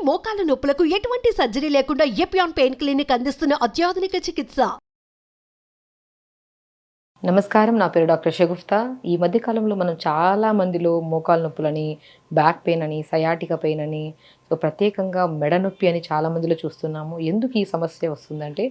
మోకాల నొప్పులకు ఎటువంటి సర్జరీ లేకుండా ఎపియాన్ పెయిన్ క్లినిక్ అందిస్తున్న అత్యాధునిక చికిత్స. నమస్కారం, నా పేరు డాక్టర్ షగుఫ్తా. ఈ మధ్య కాలంలో మనం చాలా మందిలో మోకాలు నొప్పులని, బ్యాక్ పెయిన్ అని, సయాటికా పెయిన్ అని, ప్రత్యేకంగా మెడ నొప్పి అని చాలా మందిలో చూస్తున్నాము. ఎందుకు ఈ సమస్య వస్తుందంటే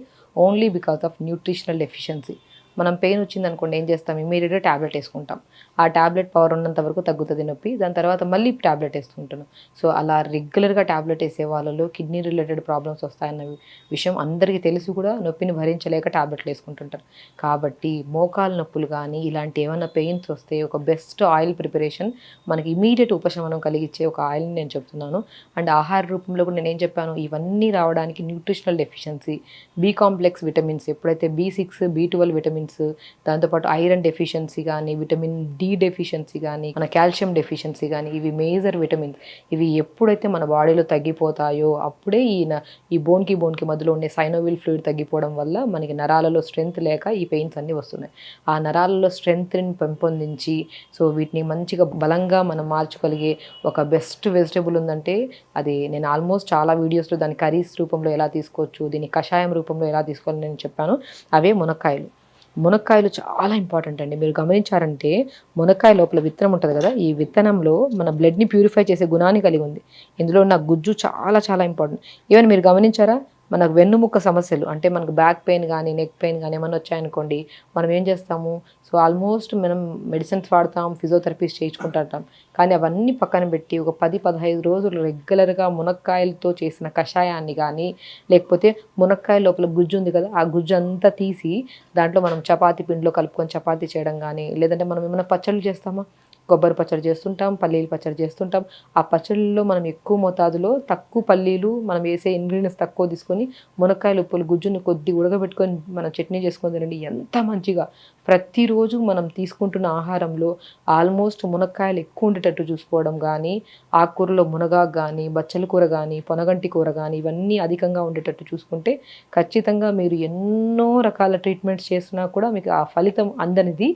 only because of nutritional deficiency. మనం పెయిన్ వచ్చిందనుకోండి, ఏం చేస్తాం? ఇమీడియట్గా ట్యాబ్లెట్ వేసుకుంటాం. ఆ ట్యాబ్లెట్ పవర్ ఉన్నంత వరకు తగ్గుతుంది నొప్పి, దాని తర్వాత మళ్ళీ ట్యాబ్లెట్ వేసుకుంటున్నాం. సో అలా రెగ్యులర్గా ట్యాబ్లెట్ వేసే వాళ్ళలో కిడ్నీ రిలేటెడ్ ప్రాబ్లమ్స్ వస్తాయన్న విషయం అందరికీ తెలిసి కూడా నొప్పిని భరించలేక ట్యాబ్లెట్లు వేసుకుంటుంటారు. కాబట్టి మోకాలు నొప్పులు కానీ ఇలాంటి ఏమైనా పెయిన్స్ వస్తే ఒక బెస్ట్ ఆయిల్ ప్రిపరేషన్, మనకి ఇమీడియట్ ఉపశమనం కలిగించే ఒక ఆయిల్ని నేను చెప్తున్నాను. అండ్ ఆహార రూపంలో కూడా నేను ఏం చెప్పాను, ఇవన్నీ రావడానికి nutritional deficiency, B complex vitamins, ఎప్పుడైతే B6, B12 విటమిన్స్, దాంతోపాటు ఐరన్ డెఫిషియన్సీ కానీ, విటమిన్ డి డెఫిషియన్సీ కానీ, మన కాల్షియం డెఫిషియన్సీ కానీ, ఇవి మేజర్ విటమిన్స్. ఇవి ఎప్పుడైతే మన బాడీలో తగ్గిపోతాయో అప్పుడే ఈ బోన్కి మధ్యలో ఉండే సైనోవిల్ ఫ్లూయిడ్ తగ్గిపోవడం వల్ల మనకి నరాలలో స్ట్రెంగ్త్ లేక ఈ పెయిన్స్ అన్నీ వస్తున్నాయి. ఆ నరాలలో స్ట్రెంగ్త్ని పెంపొందించి వీటిని మంచిగా బలంగా మనం మార్చుకోగలిగే ఒక బెస్ట్ వెజిటబుల్ ఉందంటే అది నేను ఆల్మోస్ట్ చాలా వీడియోస్లో దాని కర్రీస్ రూపంలో ఎలా తీసుకోవచ్చు, దీన్ని కషాయం రూపంలో ఎలా తీసుకోవాలని నేను చెప్పాను. అవే మునక్కాయలు. మునక్కాయలు చాలా ఇంపార్టెంట్ అండి. మీరు గమనించారంటే మునక్కాయ లోపల విత్తనం ఉంటుంది కదా, ఈ విత్తనంలో మన బ్లడ్ని ప్యూరిఫై చేసే గుణాన్ని కలిగి ఉంది. ఇందులో ఉన్న గుజ్జు చాలా చాలా ఇంపార్టెంట్. ఈవెన్ మీరు గమనించారా, మనకు వెన్నుముక్క సమస్యలు అంటే మనకు బ్యాక్ పెయిన్ కానీ, నెక్ పెయిన్ కానీ ఏమైనా వచ్చాయనుకోండి, మనం ఏం చేస్తాము? ఆల్మోస్ట్ మనం మెడిసిన్స్ వాడతాం, ఫిజియోథెరపీస్ చేయించుకుంటాం. కానీ అవన్నీ పక్కన పెట్టి ఒక 10-15 రోజులు రెగ్యులర్గా మునక్కాయలతో చేసిన కషాయాన్ని కానీ, లేకపోతే మునక్కాయ లోపల గుజ్జు ఉంది కదా, ఆ గుజ్జు అంతా తీసి దాంట్లో మనం చపాతీ పిండిలో కలుపుకొని చపాతీ చేయడం కానీ, లేదంటే మనం ఏమైనా పచ్చళ్ళు చేస్తామా? కొబ్బరి పచ్చడి చేస్తుంటాం, పల్లీలు పచ్చడి చేస్తుంటాం. ఆ పచ్చళ్ళలో మనం ఎక్కువ మోతాదులో తక్కువ పల్లీలు, మనం వేసే ఇంగ్రీడియంట్స్ తక్కువ తీసుకొని మునక్కాయలు ఉప్పులు గుజ్జుని కొద్ది ఉడకబెట్టుకొని మనం చట్నీ చేసుకొని తినండి, ఎంత మంచిగా. ప్రతిరోజు మనం తీసుకుంటున్న ఆహారంలో ఆల్మోస్ట్ మునక్కాయలు ఎక్కువ ఉండేటట్టు చూసుకోవడం కానీ, ఆకుకూరలో మునగాకు కానీ, బచ్చల కూర కానీ, పొనగంటి కూర కానీ, ఇవన్నీ అధికంగా ఉండేటట్టు చూసుకుంటే ఖచ్చితంగా మీరు ఎన్నో రకాల ట్రీట్మెంట్స్ చేసినా కూడా మీకు ఆ ఫలితం అందనిది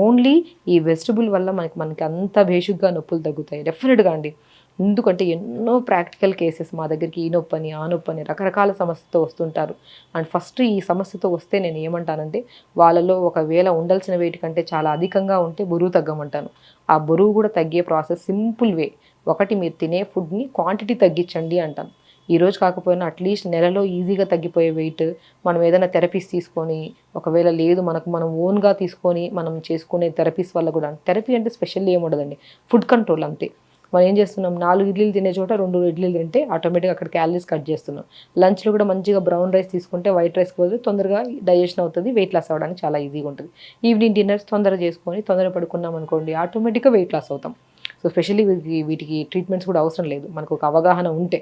ఓన్లీ ఈ వెజిటబుల్ వల్ల మనకి అంత బేసిక్గా నొప్పులు తగ్గుతాయి డెఫినెట్గా అండి. ఎందుకంటే ఎన్నో ప్రాక్టికల్ కేసెస్ మా దగ్గరికి ఈ నొప్పని, ఆ నొప్పని రకరకాల సమస్యతో వస్తుంటారు. అండ్ ఫస్ట్ ఈ సమస్యతో వస్తే నేను ఏమంటానంటే, వాళ్ళలో ఒకవేళ ఉండాల్సిన వెయిట్ కంటే చాలా అధికంగా ఉంటే బరువు తగ్గమంటాను. ఆ బరువు కూడా తగ్గే ప్రాసెస్ సింపుల్ వే. ఒకటి, మీరు తినే ఫుడ్ని క్వాంటిటీ తగ్గించండి అంటాను. ఈరోజు కాకపోయినా అట్లీస్ట్ నెలలో ఈజీగా తగ్గిపోయే వెయిట్ మనం ఏదైనా థెరపీస్ తీసుకొని, ఒకవేళ లేదు మనం ఓన్గా తీసుకొని మనం చేసుకునే థెరపీస్ వల్ల కూడా, థెరపీ అంటే స్పెషల్ ఏముండదండి, ఫుడ్ కంట్రోల్ అంతే. మనం ఏం చేస్తున్నాం, 4 ఇడ్లీలు తినే చోట 2 ఇడ్లీలు తింటే ఆటోమేటిక్గా అక్కడ క్యాలరీస్ కట్ చేస్తున్నాం. లంచ్లో కూడా మంచిగా బ్రౌన్ రైస్ తీసుకుంటే వైట్ రైస్ బదులు తొందరగా డైజెషన్ అవుతుంది, వెయిట్ లాస్ అవ్వడానికి చాలా ఈజీగా ఉంటుంది. ఈవినింగ్ డిన్నర్స్ తొందరగా చేసుకొని తొందరగా పడుకున్నాం అనుకోండి, ఆటోమేటిక్గా వెయిట్ లాస్ అవుతాం. స్పెషల్లీ వీటికి ట్రీట్మెంట్స్ కూడా అవసరం లేదు, మనకు ఒక అవగాహన ఉంటే.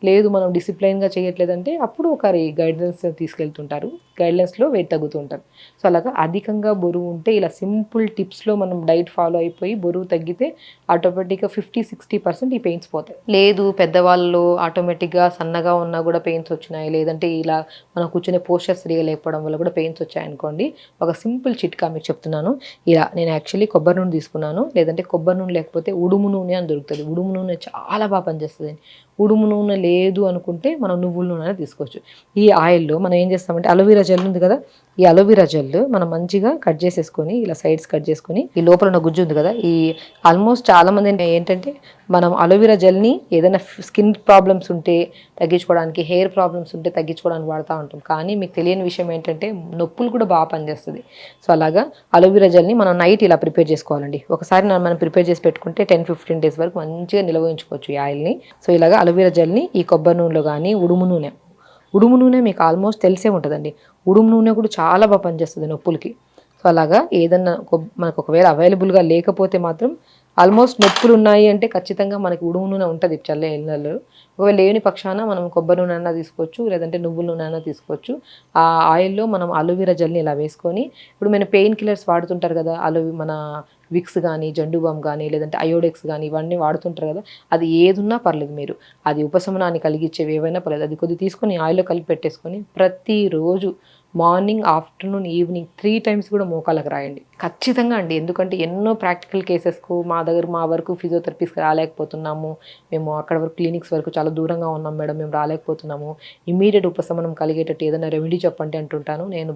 లేదు మనం డిసిప్లైన్గా చేయట్లేదంటే అప్పుడు ఒకరి గైడ్లైన్స్ తీసుకెళ్తుంటారు, గైడ్లైన్స్లో వెయిట్ తగ్గుతుంటారు. అలాగా అధికంగా బరువు ఉంటే ఇలా సింపుల్ టిప్స్లో మనం డైట్ ఫాలో అయిపోయి బరువు తగ్గితే ఆటోమేటిక్గా 50-60% ఈ పెయిన్స్ పోతాయి. లేదు పెద్దవాళ్ళు ఆటోమేటిక్గా సన్నగా ఉన్నా కూడా పెయిన్స్ వచ్చినాయి, లేదంటే ఇలా మనం కూర్చునే పోస్చర్ సరిగా లేకపోవడం వల్ల కూడా పెయిన్స్ వచ్చాయనుకోండి, ఒక సింపుల్ చిట్కా మీకు చెప్తున్నాను. ఇలా నేను యాక్చువల్లీ కొబ్బరి నూనె తీసుకున్నాను, లేదంటే కొబ్బరి నూనె లేకపోతే ఉడుము నూనె అని దొరుకుతుంది. ఉడుము నూనె చాలా బాగా పనిచేస్తుంది. ఉడుము నూనె లేదు అనుకుంటే మనం నువ్వుల నూనె తీసుకోవచ్చు. ఈ ఆయిల్లో మనం ఏం చేస్తామంటే, అలోవెరా జెల్ ఉంది కదా, ఈ అలోవెరా జెల్ మనం మంచిగా కట్ చేసేసుకొని, ఇలా సైడ్స్ కట్ చేసుకొని, ఈ లోపల ఉన్న గుజ్జు ఉంది కదా, ఈ ఆల్మోస్ట్ చాలామంది ఏంటంటే మనం అలోవెరా జెల్ని ఏదైనా స్కిన్ ప్రాబ్లమ్స్ ఉంటే తగ్గించుకోవడానికి, హెయిర్ ప్రాబ్లమ్స్ ఉంటే తగ్గించుకోవడానికి వాడుతూ ఉంటాం. కానీ మీకు తెలియని విషయం ఏంటంటే నొప్పులు కూడా బాగా పనిచేస్తుంది. అలాగా అలోవెరా జెల్ని మనం నైట్ ఇలా ప్రిపేర్ చేసుకోవాలండి. ఒకసారి మనం ప్రిపేర్ చేసి పెట్టుకుంటే 10-15 days వరకు మంచిగా నిల్వ ఉంచుకోవచ్చు ఈ ఆయిల్ని. ఇలాగా అలోవెరా జెల్ని ఈ కొబ్బరి నూనెలో కానీ, ఉడుము నూనె మీకు ఆల్మోస్ట్ తెలిసే ఉంటుందండి. ఉడుము నూనె కూడా చాలా బాగా పనిచేస్తుంది నొప్పులకి. అలాగా ఏదన్నా మనకు ఒకవేళ అవైలబుల్గా లేకపోతే మాత్రం, ఆల్మోస్ట్ నొప్పులు ఉన్నాయి అంటే ఖచ్చితంగా మనకి ఉడుము నూనె ఉంటుంది చల్లే ఇళ్ళల్లో. ఒకవేళ లేని పక్షాన మనం కొబ్బరి నూనె అయినా తీసుకోవచ్చు, లేదంటే నువ్వుల నూనె అయినా తీసుకోవచ్చు. ఆ ఆయిల్లో మనం అలోవెరా జెల్ని ఇలా వేసుకొని, ఇప్పుడు మన పెయిన్ కిల్లర్స్ వాడుతుంటారు కదా, మన విక్స్ కానీ, జండుబామ్ కానీ, లేదంటే అయోడెక్స్ కానీ, ఇవన్నీ వాడుతుంటారు కదా, అది ఏదున్నా పర్లేదు, మీరు అది ఉపశమనాన్ని కలిగించేవి ఏవైనా పర్లేదు, అది కొద్దిగా తీసుకొని ఆయిల్లో కలిపి పెట్టేసుకొని ప్రతిరోజు మార్నింగ్, ఆఫ్టర్నూన్, ఈవినింగ్ 3 టైమ్స్ కూడా మోకాళ్ళకు రాయండి ఖచ్చితంగా అండి. ఎందుకంటే ఎన్నో ప్రాక్టికల్ కేసెస్కు మా వరకు ఫిజియోథెరపీస్కి రాలేకపోతున్నాము, మేము అక్కడ వరకు క్లినిక్స్ వరకు చాలా దూరంగా ఉన్నాం మేడం, మేము రాలేకపోతున్నాము, ఇమీడియట్ ఉపశమనం కలిగేటట్టు ఏదైనా రెమెడీ చెప్పండి అంటుంటాను. నేను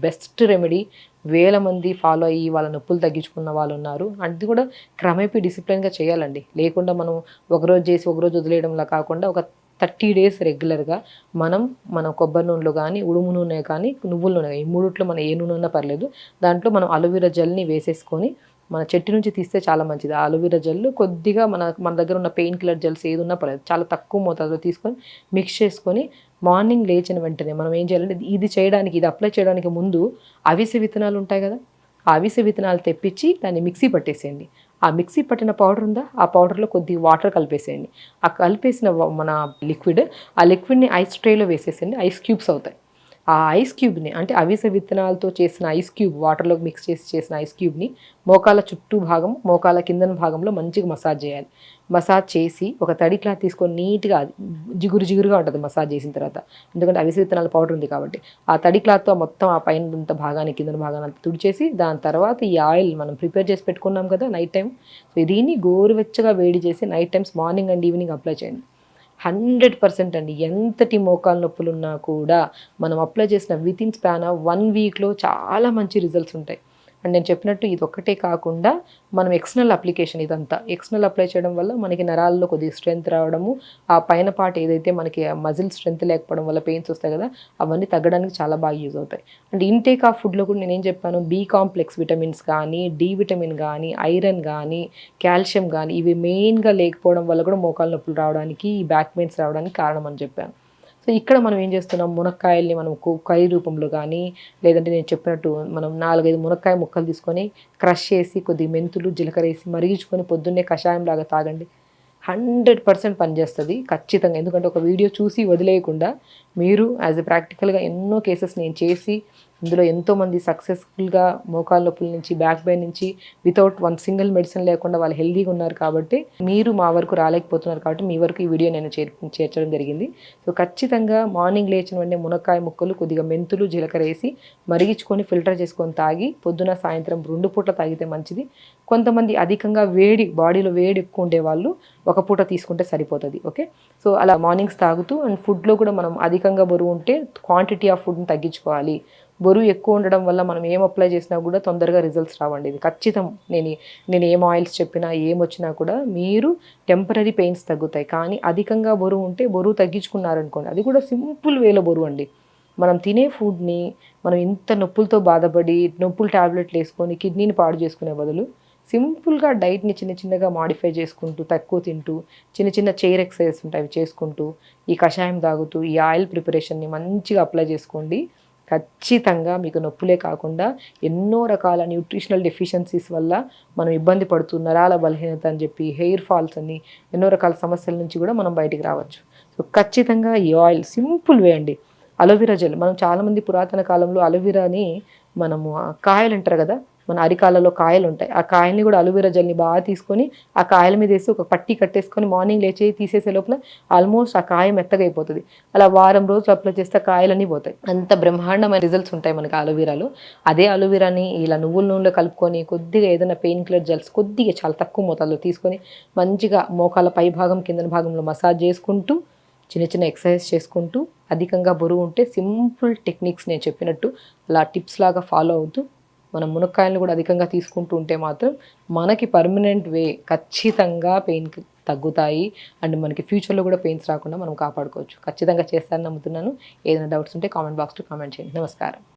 బెస్ట్ రెమెడీ వేల మంది ఫాలో అయ్యి వాళ్ళ నొప్పులు తగ్గించుకున్న వాళ్ళు ఉన్నారు. అది కూడా క్రమేపీ డిసిప్లిన్గా చేయాలండి. లేకుండా మనం ఒకరోజు చేసి ఒకరోజు వదిలేయడంలా కాకుండా ఒక 30 డేస్ రెగ్యులర్గా మన కొబ్బరి నూనెలో కానీ, ఉడుము నూనె కానీ, నువ్వుల నూనె, ఈ మూడిట్లో మనం ఏ నూనె ఉన్నా పర్లేదు, దాంట్లో మనం అలోవెరా జెల్ని వేసేసుకొని, మన చెట్టు నుంచి తీస్తే చాలా మంచిది. ఆ అలోవెరా జెల్ కొద్దిగా మన దగ్గర ఉన్న పెయిన్ కిల్లర్ జెల్స్ ఏది ఉన్నా పర్లేదు, చాలా తక్కువ మోతాదులో తీసుకొని మిక్స్ చేసుకొని మార్నింగ్ లేచిన వెంటనే మనం ఏం చేయాలంటే ఇది అప్లై చేయడానికి ముందు అవిసె విత్తనాలు ఉంటాయి కదా, ఆ అవిసె విత్తనాలు తెప్పించి దాన్ని మిక్సీ పట్టేసేయండి. ఆ మిక్సీ పట్టిన పౌడర్ ఉందా, ఆ పౌడర్లో కొద్దిగా వాటర్ కలిపేసేయండి. ఆ కలిపేసిన మన ఆ లిక్విడ్ని ఐస్ ట్రేలో వేసేసేయండి. ఐస్ క్యూబ్స్ అవుతాయి. ఆ ఐస్ క్యూబ్ని, అంటే అవిసె విత్తనాలతో చేసిన ఐస్ క్యూబ్, వాటర్లో మిక్స్ చేసిన ఐస్ క్యూబ్ని మోకాళ్ళ చుట్టూ భాగం, మోకాళ్ళ కిందన భాగంలో మంచిగా మసాజ్ చేయాలి. మసాజ్ చేసి ఒక తడి క్లాత్ తీసుకొని నీట్గా, జిగురుగా ఉంటుంది మసాజ్ చేసిన తర్వాత, ఎందుకంటే అవిసె విత్తనాల పౌడర్ ఉంది కాబట్టి. ఆ తడి క్లాత్తో మొత్తం ఆ పైన భాగాన్ని, కింద భాగాన్ని అంతా తుడిచేసి, దాని తర్వాత ఈ ఆయిల్ మనం ప్రిపేర్ చేసి పెట్టుకున్నాం కదా నైట్ టైం, సో దీన్ని గోరువెచ్చగా వేడి చేసి night times morning and evening apply చేయండి. 100% అండి. ఎంతటి మోకాలు నొప్పులు ఉన్నా కూడా మనం అప్లై చేసిన వితిన్ స్పాన్ ఆఫ్ 1 వీక్లో చాలా మంచి రిజల్ట్స్ ఉంటాయి. అండ్ నేను చెప్పినట్టు ఇది ఒక్కటే కాకుండా మనం ఎక్స్టర్నల్ అప్లికేషన్, ఇదంతా ఎక్స్టర్నల్ అప్లై చేయడం వల్ల మనకి నరాల్లో కొద్దిగా స్ట్రెంత్ రావడము, ఆ పైన పార్ట్ ఏదైతే మనకి మజిల్ స్ట్రెంత్ లేకపోవడం వల్ల పెయిన్స్ వస్తాయి కదా, అవన్నీ తగ్గడానికి చాలా బాగా యూజ్ అవుతాయి. అండ్ ఇంటేక్ ఆఫ్ ఫుడ్లో కూడా నేనేం చెప్పాను, బి కాంప్లెక్స్ విటమిన్స్ కానీ, డి విటమిన్ కానీ, ఐరన్ కానీ, కాల్షియం కానీ, ఇవి మెయిన్గా లేకపోవడం వల్ల కూడా మోకాలు నొప్పులు రావడానికి, ఈ బ్యాక్ పెయిన్స్ రావడానికి కారణం అని చెప్పాను. సో ఇక్కడ మనం ఏం చేస్తున్నాం, మునక్కాయల్ని మనం కర్రీ రూపంలో కానీ, లేదంటే నేను చెప్పినట్టు మనం 4-5 మునక్కాయ ముక్కలు తీసుకొని క్రష్ చేసి కొద్దిగా మెంతులు, జీలకర్ర వేసి మరిగించుకొని పొద్దున్నే కషాయం లాగా తాగండి. 100% పనిచేస్తుంది ఖచ్చితంగా. ఎందుకంటే ఒక వీడియో చూసి వదిలేయకుండా మీరు యాజ్ ఎ ప్రాక్టికల్గా ఎన్నో కేసెస్ నేను చేసి, ఇందులో ఎంతోమంది సక్సెస్ఫుల్గా మోకాళ్ళ నొప్పుల నుంచి, బ్యాక్ పెయిన్ నుంచి వితౌట్ 1 సింగిల్ మెడిసిన్ లేకుండా వాళ్ళు హెల్దీగా ఉన్నారు. కాబట్టి మీరు మా వరకు రాలేకపోతున్నారు కాబట్టి మీ వరకు ఈ వీడియో నేను చేర్చడం జరిగింది. సో ఖచ్చితంగా మార్నింగ్ లేచిన వెంటనే మునక్కాయ ముక్కలు, కొద్దిగా మెంతులు, జీలకర్ర వేసి మరిగించుకొని ఫిల్టర్ చేసుకొని తాగి, పొద్దున సాయంత్రం 2 పూట్ల తాగితే మంచిది. కొంతమంది అధికంగా బాడీలో వేడి ఎక్కువ ఉండే వాళ్ళు ఒక పూట తీసుకుంటే సరిపోతుంది. ఓకే, సో అలా మార్నింగ్స్ తాగుతూ, అండ్ ఫుడ్లో కూడా మనం అధికంగా బరువు ఉంటే క్వాంటిటీ ఆఫ్ ఫుడ్ని తగ్గించుకోవాలి. బరువు ఎక్కువ ఉండడం వల్ల మనం ఏం అప్లై చేసినా కూడా తొందరగా రిజల్ట్స్ రావండి. ఇది ఖచ్చితం. నేను ఏం ఆయిల్స్ చెప్పినా ఏమొచ్చినా కూడా మీరు టెంపరీ పెయిన్స్ తగ్గుతాయి. కానీ అధికంగా బరువు ఉంటే, బరువు తగ్గించుకున్నారనుకోండి, అది కూడా సింపుల్ వేలో బరువు అండి. మనం తినే ఫుడ్ని మనం ఇంత నొప్పులతో బాధపడి నొప్పులు ట్యాబ్లెట్లు వేసుకొని కిడ్నీని పాడు చేసుకునే బదులు సింపుల్గా డైట్ని చిన్నగా మాడిఫై చేసుకుంటూ, తక్కువ తింటూ, చిన్న చైర్ ఎక్సర్సైజెస్ ఉంటాయి అవి చేసుకుంటూ, ఈ కషాయం తాగుతూ, ఈ ఆయిల్ ప్రిపరేషన్ని మంచిగా అప్లై చేసుకోండి. ఖచ్చితంగా మీకు నొప్పులే కాకుండా ఎన్నో రకాల న్యూట్రిషనల్ డెఫిషియన్సీస్ వల్ల మనం ఇబ్బంది పడుతూ, నరాల బలహీనత అని చెప్పి, హెయిర్ ఫాల్స్ అని, ఎన్నో రకాల సమస్యల నుంచి కూడా మనం బయటికి రావచ్చు. సో ఖచ్చితంగా ఈ ఆయిల్ సింపుల్ వే అండి. అలోవెరా జెల్, మనం చాలామంది పురాతన కాలంలో అలోవెరాని మనము కాయలు అంటారు కదా, మన అరికాలలో కాయలు ఉంటాయి, ఆ కాయల్ని కూడా అలోవెరా జెల్ని బాగా తీసుకొని ఆ కాయల మీద వేసి ఒక పట్టి కట్టేసుకొని మార్నింగ్ లేచి తీసేసే లోపల ఆల్మోస్ట్ ఆ కాయ మెత్తగా అయిపోతుంది. అలా వారం రోజులు అప్లై చేస్తే కాయలన్నీ పోతాయి. అంత బ్రహ్మాండమైన రిజల్ట్స్ ఉంటాయి మనకి అలోవెరాలో. అదే అలోవెరాని ఇలా నువ్వుల నూనెలో కలుపుకొని కొద్దిగా ఏదైనా పెయిన్ కిల్లర్ జెల్స్ కొద్దిగా చాలా తక్కువ మోతాదులో తీసుకొని మంచిగా మోకాల పై భాగం, కింద భాగంలో మసాజ్ చేసుకుంటూ, చిన్న ఎక్సర్సైజ్ చేసుకుంటూ, అధికంగా బరువు ఉంటే సింపుల్ టెక్నిక్స్ నేను చెప్పినట్టు అలా టిప్స్ లాగా ఫాలో అవుతూ, మనం మునక్కాయలను కూడా అధికంగా తీసుకుంటూ ఉంటే మాత్రం మనకి పర్మనెంట్ వే ఖచ్చితంగా పెయిన్ తగ్గుతాయి. అండ్ మనకి ఫ్యూచర్లో కూడా పెయిన్స్ రాకుండా మనం కాపాడుకోవచ్చు. ఖచ్చితంగా చేస్తారని నమ్ముతున్నాను. ఏదైనా డౌట్స్ ఉంటే కామెంట్ బాక్స్లో కామెంట్ చేయండి. నమస్కారం.